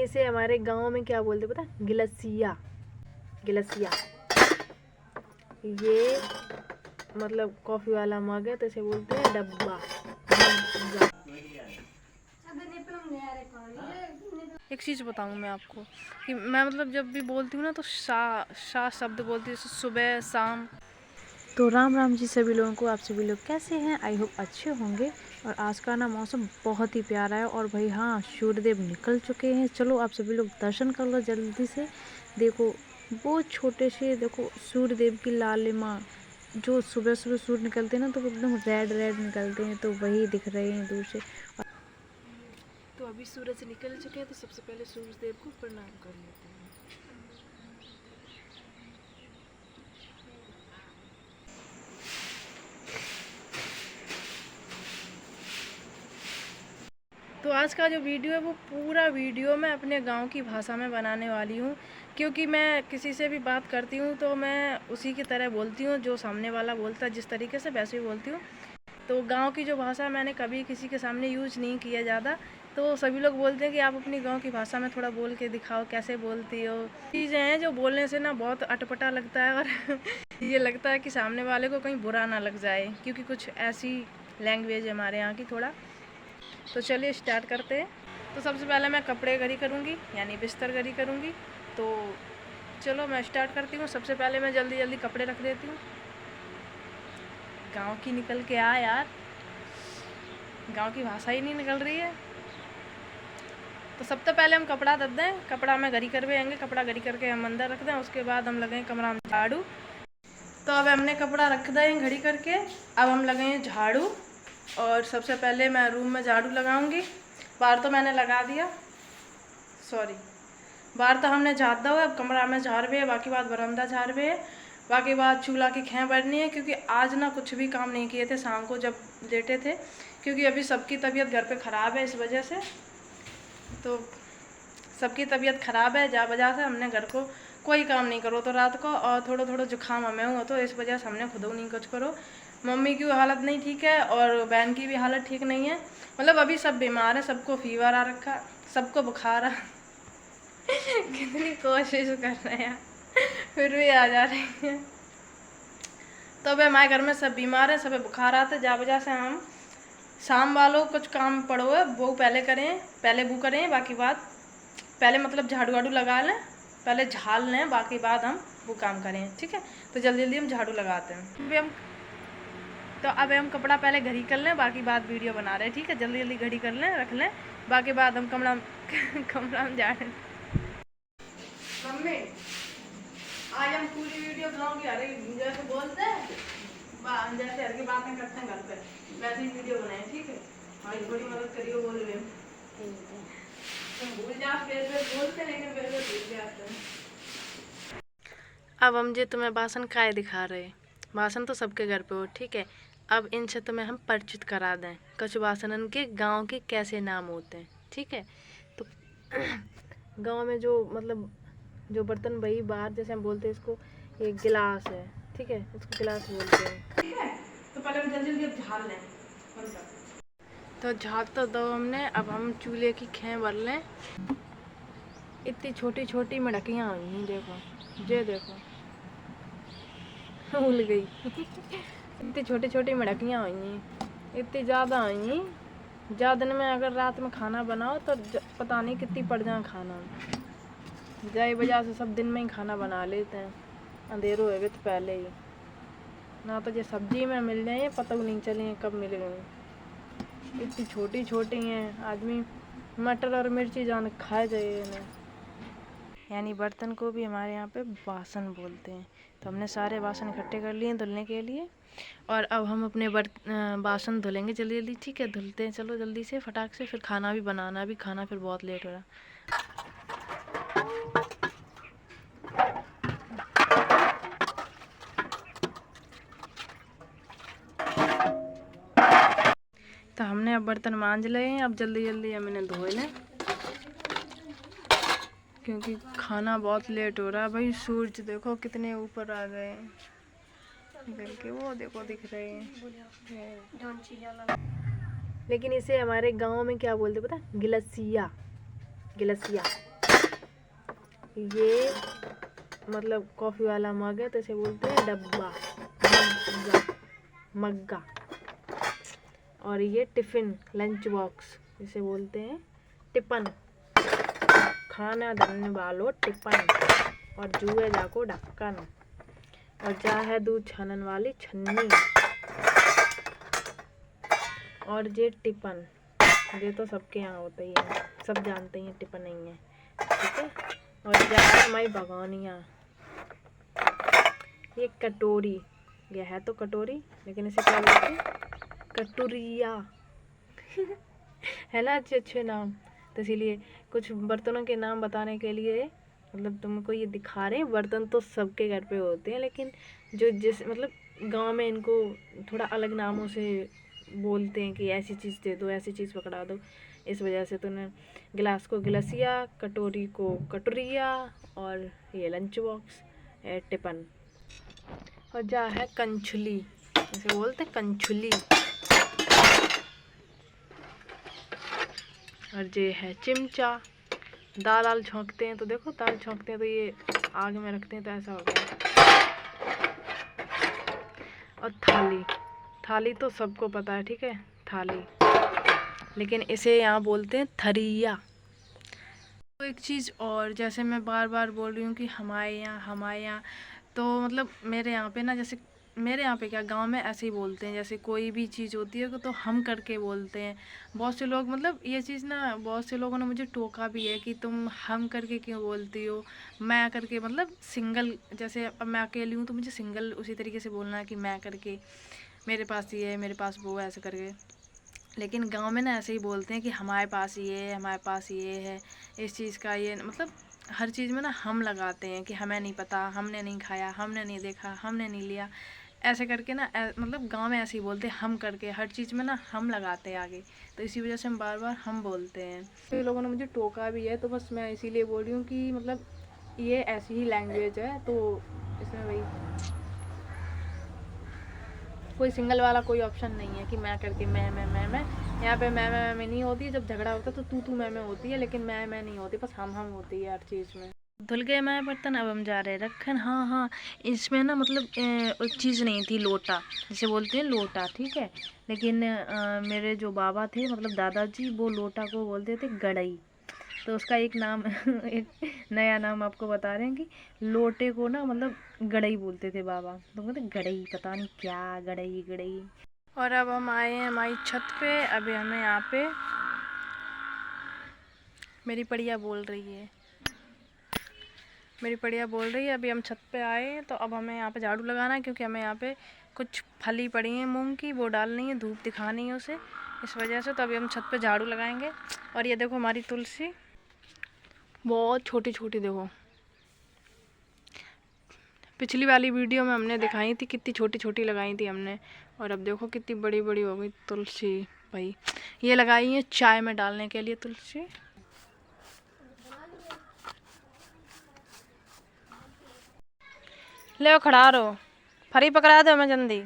इसे हमारे गांव में क्या बोलते पता? गिलसिया। गिलसिया ये मतलब कॉफ़ी वाला मग है तो इसे बोलते हैं डब्बा। एक चीज़ बताऊँ मैं आपको कि मैं मतलब जब भी बोलती हूँ ना तो शा शब्द बोलती हूँ, सुबह शाम। तो राम राम जी सभी लोगों को। आप सभी लोग कैसे हैं? आई होप अच्छे होंगे। और आज का ना मौसम बहुत ही प्यारा है। और भाई हाँ, सूर्यदेव निकल चुके हैं। चलो आप सभी लोग दर्शन कर लो जल्दी से। देखो वो छोटे से, देखो सूर्यदेव की लालिमा, जो सुबह सुबह सूर्य निकलते हैं ना तो एकदम रेड रेड निकलते हैं, तो वही दिख रहे हैं दूर से। तो अभी सूरज निकल चुके हैं तो सबसे पहले सूर्यदेव को प्रणाम कर लेते हैं। तो आज का जो वीडियो है वो पूरा वीडियो मैं अपने गांव की भाषा में बनाने वाली हूँ, क्योंकि मैं किसी से भी बात करती हूँ तो मैं उसी की तरह बोलती हूँ, जो सामने वाला बोलता है जिस तरीके से वैसे ही बोलती हूँ। तो गांव की जो भाषा मैंने कभी किसी के सामने यूज नहीं किया ज़्यादा, तो सभी लोग बोलते हैं कि आप अपनी गांव की भाषा में थोड़ा बोल के दिखाओ, कैसे बोलती हो। चीज़ें हैं जो बोलने से ना बहुत अटपटा लगता है और ये लगता है कि सामने वाले को कहीं बुरा ना लग जाए, क्योंकि कुछ ऐसी लैंग्वेज है हमारे यहाँ की थोड़ा। तो चलिए स्टार्ट करते हैं। तो सबसे पहले मैं कपड़े गरी करूँगी, यानी बिस्तर गरी करूँगी। तो चलो मैं स्टार्ट करती हूँ। सबसे पहले मैं जल्दी जल्दी कपड़े रख देती हूँ। गांव की निकल के आ यार, गांव की भाषा ही नहीं निकल रही है। तो सबसे पहले हम कपड़ा रख दें, कपड़ा में गरी करवे आएंगे, कपड़ा गरी करके हम अंदर रख दें। उसके बाद हम लगेंगे कमरा में झाड़ू। तो अब हमने कपड़ा रख दें घड़ी करके, अब हम लगेंगे झाड़ू। और सबसे पहले मैं रूम में झाड़ू लगाऊंगी। बाहर तो मैंने लगा दिया, सॉरी, बाहर तो हमने झाड़ दो। अब कमरा में झाड़वे है, बाकी बात बरामदा झाड़वे है, बाकी बात चूल्हा की खें बढ़नी है। क्योंकि आज ना कुछ भी काम नहीं किए थे शाम को जब लेटे थे, क्योंकि अभी सबकी तबीयत घर पे ख़राब है इस वजह से। तो सबकी तबीयत ख़राब है, जा वजह से हमने घर को कोई काम नहीं करो तो रात को। और थोड़ा थोड़ा जुकाम हमें हुआ तो इस वजह से हमने खुद नहीं कुछ करो। मम्मी की हालत नहीं ठीक है और बहन की भी हालत ठीक नहीं है। मतलब अभी सब बीमार है, सबको फीवर आ रखा, सबको बुखार आ कितनी कोशिश कर रहे हैं फिर भी आ जा रही है। तो अब हमारे घर में सब बीमार है, सब बुखार आते, जा वजह से हम शाम वालों कुछ काम पड़ो है वो पहले करें, पहले वो करें। बाकी बात पहले मतलब झाड़ू वाड़ू लगा लें, पहले झाड़ लें, बाकी बाद हम वो काम करें, ठीक है। तो जल्दी जल्दी हम झाड़ू लगाते हैं। अब हम कपड़ा पहले घड़ी कर लें, बाकी बात वीडियो बना रहे हैं, ठीक है। जल्दी जल्दी घड़ी कर लें, रख लें, बाकी बात हम कमरा कमरा में झाड़ें। मम्मी आज हम पूरी वीडियो बनाऊंगी, अरे जैसे बोलते हैं जैसे हर की बातें करते हैं घर पे, वैसे ही वीडियो बनाए, ठीक है। हमारी थोड़ी मदद करियो बोल रहे भूल जा, फिर बोलते लेकिन फिर भूल जाते हैं। अब हम जे तुम्हें भाषण काय दिखा रहे, भाषण तो सबके घर पे हो, ठीक है। अब इनसे तुम्हें हम परिचित करा दें कुछ भाषणन के गांव के कैसे नाम होते हैं, ठीक है। तो गांव में जो मतलब जो बर्तन भाई बाहर जैसे हम बोलते हैं इसको, ये गिलास है, ठीक है, इसको गिलास बोलते हैं, ठीक है। तो पहले हम जल्दी जल्दी झाड़ लें। तो झाड़ तो दो हमने, अब हम चूल्हे की खें भर लें। इतनी छोटी छोटी मड़कियाँ हुई हैं, देखो ये देखो भूल गई इतनी छोटी छोटी मड़कियाँ हुई हैं, इतनी ज़्यादा हुई हैं। ज़्यादा दिन में अगर रात में खाना बनाओ तो पता नहीं कितनी पड़ जाए खाना। जाए वजह से सब दिन में ही खाना बना लेते हैं, अंधेरों होगा तो पहले ही ना। तो ये सब्जी में मिल जाए पता नहीं चले कब मिल गए। इतनी छोटी छोटी हैं, आदमी मटर और मिर्ची जान खाए जाए इन्हें। यानी बर्तन को भी हमारे यहाँ पे बासन बोलते हैं। तो हमने सारे बासन इकट्ठे कर लिए धुलने के लिए, और अब हम अपने बासन धुलेंगे जल्दी जल्दी, ठीक है। धुलते हैं चलो जल्दी से फटाक से, फिर खाना भी बनाना भी, खाना फिर बहुत लेट हो रहा। तो हमने अब बर्तन मांज लिए हैं, अब जल्दी जल्दी हम इन्हें धो लें, क्योंकि खाना बहुत लेट हो रहा है। भाई सूरज देखो कितने ऊपर आ गए हैं, के वो देखो दिख रहे हैं। लेकिन इसे हमारे गांव में क्या बोलते पता? गिलसिया। गिलसिया ये मतलब कॉफ़ी वाला मग है तो इसे बोलते हैं डब्बा, मग्गा, मग्गा। और ये टिफ़िन, लंच बॉक्स, इसे बोलते हैं टिपन, खाना धरने वालों टिपन। और जुए जाको ढक्कन, और जा है दूध छानन वाली छन्नी। और ये टिपन, ये तो सबके यहाँ होता ही है, सब जानते हैं टिपन नहीं है, ठीक है। और जा है हमारी भगोनिया, ये कटोरी, यह है तो कटोरी लेकिन इसे क्या बोलते हैं, कटोरिया है ना, अच्छे अच्छे नाम। तो इसीलिए कुछ बर्तनों के नाम बताने के लिए मतलब तुमको ये दिखा रहे हैं। बर्तन तो सबके घर पे होते हैं, लेकिन जो जिस मतलब गांव में इनको थोड़ा अलग नामों से बोलते हैं कि ऐसी चीज़ दे दो, ऐसी चीज़ पकड़ा दो। इस वजह से तूने गिलास को गिलसिया, कटोरी को कटोरिया, और ये लंच बॉक्स टिपन। और जा है कंछुली, इसे बोलते हैं कंछुली। और ये है चिमचा, दाल आल छौंकते हैं तो देखो, दाल छौंकते हैं तो ये आग में रखते हैं तो ऐसा हो गया। और थाली, थाली तो सबको पता है, ठीक है, थाली, लेकिन इसे यहाँ बोलते हैं थरिया। तो एक चीज़ और, जैसे मैं बार बार बोल रही हूँ कि हमारे यहाँ, तो मतलब मेरे यहाँ पे ना, जैसे मेरे यहाँ पे क्या, गांव में ऐसे ही बोलते हैं, जैसे कोई भी चीज़ होती है तो हम करके बोलते हैं। बहुत से लोग मतलब ये चीज़ ना, बहुत से लोगों ने मुझे टोका भी है कि तुम हम करके क्यों बोलती हो, मैं करके, मतलब सिंगल, जैसे अब मैं अकेली हूँ तो मुझे सिंगल उसी तरीके से बोलना है कि मैं करके, मेरे पास ये है, मेरे पास वो है, ऐसे करके। लेकिन गांव में ना ऐसे ही बोलते हैं कि हमारे पास ये है, हमारे पास ये है, इस चीज़ का ये, मतलब हर चीज़ में ना हम लगाते हैं कि हमें नहीं पता, हमने नहीं खाया, हमने नहीं देखा, हमने नहीं लिया, ऐसे करके ना मतलब गांव में ऐसे ही बोलते हैं हम करके, हर चीज़ में ना हम लगाते हैं आगे। तो इसी वजह से हम बार बार हम बोलते हैं। तो लोगों ने मुझे टोका भी है, तो बस मैं इसीलिए बोल रही हूँ कि मतलब ये ऐसी ही लैंग्वेज है, तो इसमें वही कोई सिंगल वाला कोई ऑप्शन नहीं है कि मैं करके मैं। यहाँ पे मैं नहीं होती है, जब झगड़ा होता है तो तू मैं होती है, लेकिन मैं नहीं होती, बस हम होती है हर चीज़ में। धुल गए मैं बर्तन, अब हम जा रहे हैं रखन। हाँ हाँ, इसमें ना मतलब एक चीज़ नहीं थी, लोटा, जिसे बोलते हैं लोटा, ठीक है। लेकिन मेरे जो बाबा थे, मतलब दादाजी, वो लोटा को बोलते थे गड़ई। तो उसका एक नाम एक नया नाम आपको बता रहे हैं कि लोटे को ना मतलब गड़ई बोलते थे बाबा, तो कहते गड़ई, पता नहीं क्या, गड़ई गड़ई। और अब हम आए हैं हमारी छत पे। अभी हमें यहाँ पे मेरी पड़िया बोल रही है, मेरी पड़िया बोल रही है। अभी हम छत पे आए हैं, तो अब हमें यहाँ पे झाड़ू लगाना है, क्योंकि हमें यहाँ पे कुछ फली पड़ी हैं मूंग की, वो डालनी है, धूप दिखानी है उसे, इस वजह से। तो अभी हम छत पे झाड़ू लगाएंगे। और ये देखो हमारी तुलसी, बहुत छोटी छोटी, देखो पिछली वाली वीडियो में हमने दिखाई थी कितनी छोटी छोटी लगाई थी हमने, और अब देखो कितनी बड़ी बड़ी हो गई तुलसी भाई। ये लगाई है चाय में डालने के लिए तुलसी। ले खड़ा रहो, फरी पकड़ा दो हमें जल्दी।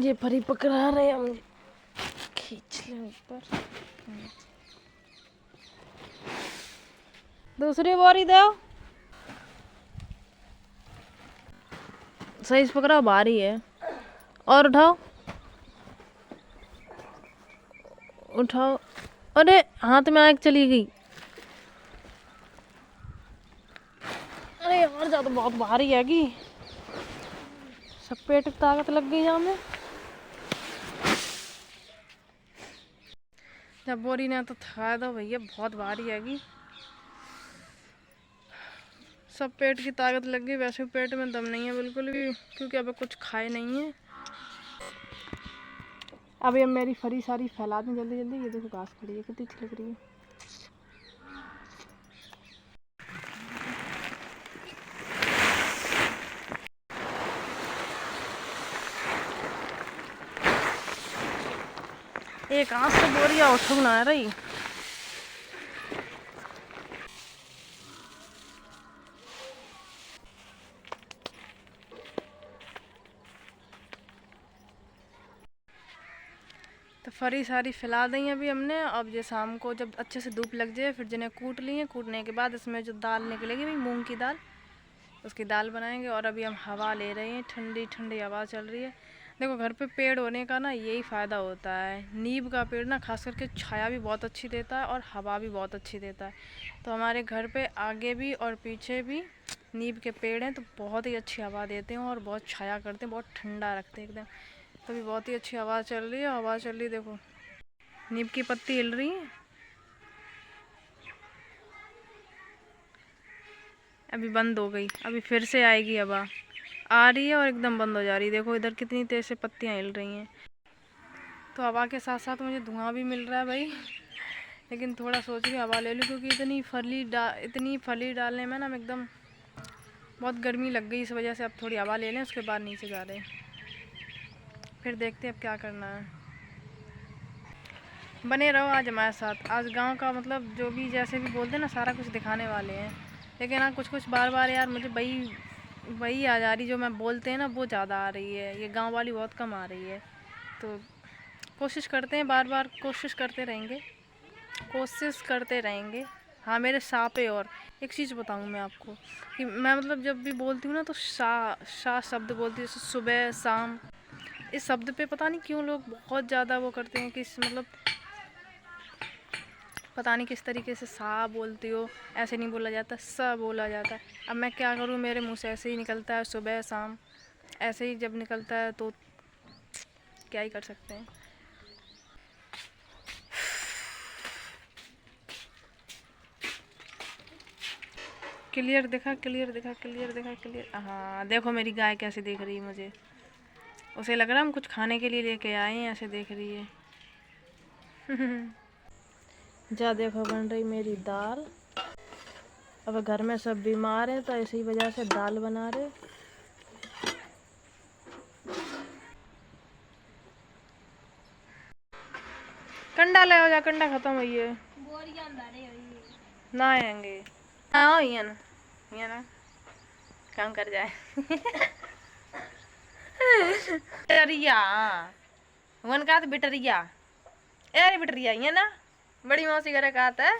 ये फरी पकड़ा रहे हम, खींच ले ऊपर। दूसरी बोरी दो, सही से पकड़ा, भारी है। और उठाओ उठाओ, अरे हाथ में आग चली गई। अरे यार, जा तो बहुत भारी है कि सब पेट की ताकत लग गई यहाँ में। जब बोरी ने तो था दो भैया, बहुत भारी हैगी, सब पेट की ताकत लग गई। वैसे पेट में दम नहीं है बिल्कुल भी, क्योंकि अभी कुछ खाए नहीं है। अभी हम मेरी फरी सारी फैला दें जल्दी जल्दी। ये देखो घास खड़ी है, कितनी अच्छी लग रही है। एक हाथ से बोरिया उठो ना रही। तो फरी सारी फैला दी अभी हमने। अब ये शाम को जब अच्छे से धूप लग जाए फिर जिन्हें कूट लिए, कूटने के बाद इसमें जो दाल निकलेगी भाई मूंग की दाल, उसकी दाल बनाएंगे। और अभी हम हवा ले रहे हैं, ठंडी ठंडी हवा चल रही है। देखो घर पे पेड़ होने का ना यही फ़ायदा होता है, नीम का पेड़ ना खास करके छाया भी बहुत अच्छी देता है और हवा भी बहुत अच्छी देता है। तो हमारे घर पे आगे भी और पीछे भी नीम के पेड़ हैं, तो बहुत ही अच्छी हवा देते हैं और बहुत छाया करते हैं, बहुत ठंडा रखते हैं एकदम। तो अभी बहुत ही अच्छी हवा चल रही है, हवा चल रही, देखो नीम की पत्ती हिल रही है। अभी बंद हो गई, अभी फिर से आएगी हवा, आ रही है और एकदम बंद हो जा रही है। देखो इधर कितनी तेज़ से पत्तियाँ हिल रही हैं। तो हवा के साथ साथ मुझे धुआं भी मिल रहा है भाई, लेकिन थोड़ा सोच रही हवा ले लूँ, क्योंकि इतनी फली डालने में ना हम एकदम बहुत गर्मी लग गई, इस वजह से अब थोड़ी हवा ले लें, उसके बाद नीचे जा रहे हैं। फिर देखते हैं अब क्या करना है। बने रहो आज हमारे साथ। आज गांव का मतलब जो भी जैसे भी बोलते हैं ना सारा कुछ दिखाने वाले हैं। लेकिन हाँ कुछ बार बार यार मुझे वही आ जा रही, जो मैं बोलते हैं ना वो ज़्यादा आ रही है, ये गांव वाली बहुत कम आ रही है। तो कोशिश करते हैं, बार बार कोशिश करते रहेंगे। हाँ मेरे सा पे। और एक चीज़ बताऊँ मैं आपको कि मैं मतलब जब भी बोलती हूँ ना तो सा शब्द बोलती हूँ, जैसे सुबह शाम। इस शब्द पे पता नहीं क्यों लोग बहुत ज़्यादा वो करते हैं कि मतलब पता नहीं किस तरीके से सा बोलती हो, ऐसे नहीं बोला जाता, सा बोला जाता है। अब मैं क्या करूँ, मेरे मुँह से ऐसे ही निकलता है, सुबह शाम ऐसे ही जब निकलता है, तो क्या ही कर सकते हैं। क्लियर दिखा। हाँ देखो मेरी गाय कैसे देख रही है मुझे, उसे लग रहा है हम कुछ खाने के लिए लेके आए हैं, ऐसे देख रही है। जा देखो बन रही मेरी दाल। अब घर में सब बीमार हैं तो इसी वजह से दाल बना रहे। कंडा ले जा, कंडा खत्म हुई है ना आएंगे ना काम कर जाए। बिटरिया वन का बिटरिया एरी बिटरिया ये ना बड़ी मौसी करे कहता है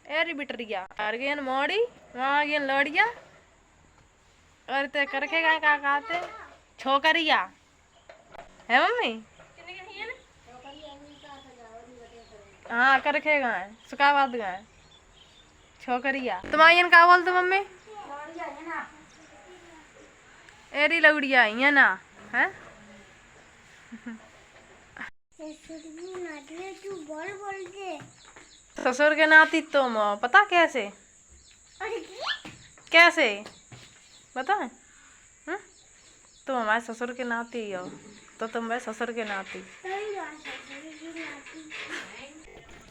एरी बिटरिया और गए मोड़ी वहाँ गए लड़िया और ते करके गए का कहते छोकरिया है मम्मी। हाँ करके गए सुखाबाद गए छोकरिया। तुम्हारी का बोल तो मम्मी एरी लौड़िया ये ना है। ससुर के नाती तुम पता कैसे बता तुम हमारे ससुर के नाती हो, तो तुम भाई ससुर के नाती।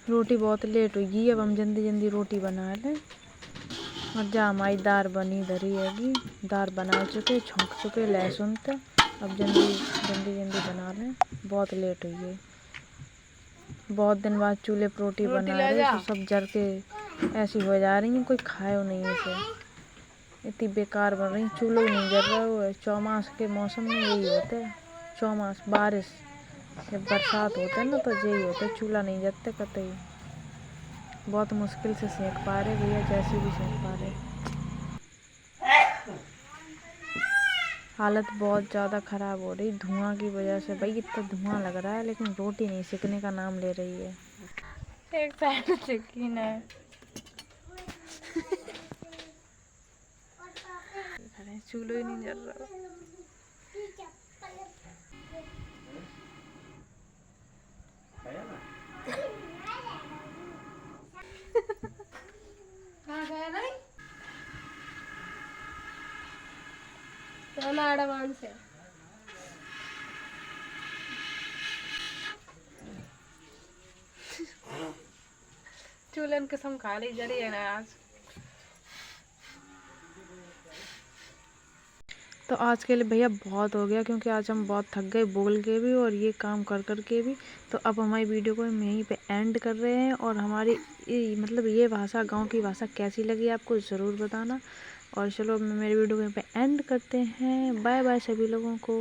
रोटी बहुत लेट हुई, अब हम जल्दी रोटी बना लें। और जा हमारी दाल बनी धरी हैगी, दाल बना चुके, छौंक चुके लहसुन तो अब जल्दी बना लें, बहुत लेट हुई है। बहुत दिन बाद चूल्हे पर रोटी बना रहे तो सब जल के ऐसी हो जा रही हैं, कोई खाए नहीं इसे, इतनी बेकार बन रही। चूल्हा नहीं जल रहा है। चौमास के मौसम में यही होता है, चौमास बारिश जब बरसात होता है ना तो यही होता है, चूल्हा नहीं जलते कतई। बहुत मुश्किल से सेक पा रहे भैया, जैसे भी सेक पा रहे। हालत बहुत ज़्यादा ख़राब हो रही धुआं की वजह से। भाई इतना धुआं लग रहा है लेकिन रोटी नहीं सिकने का नाम ले रही है। एक साइड सिकी है चूल्हा ही नहीं जल रहा। एडवांस है चूल्हे कसम खा ली जरी है ना आज। तो आज के लिए भैया बहुत हो गया, क्योंकि आज हम बहुत थक गए बोल के भी और ये काम कर के भी। तो अब हमारी वीडियो को हम यहीं पे एंड कर रहे हैं। और हमारी मतलब ये भाषा, गांव की भाषा कैसी लगी आपको ज़रूर बताना। और चलो अब मेरी वीडियो को यहाँ पे एंड करते हैं। बाय बाय सभी लोगों को।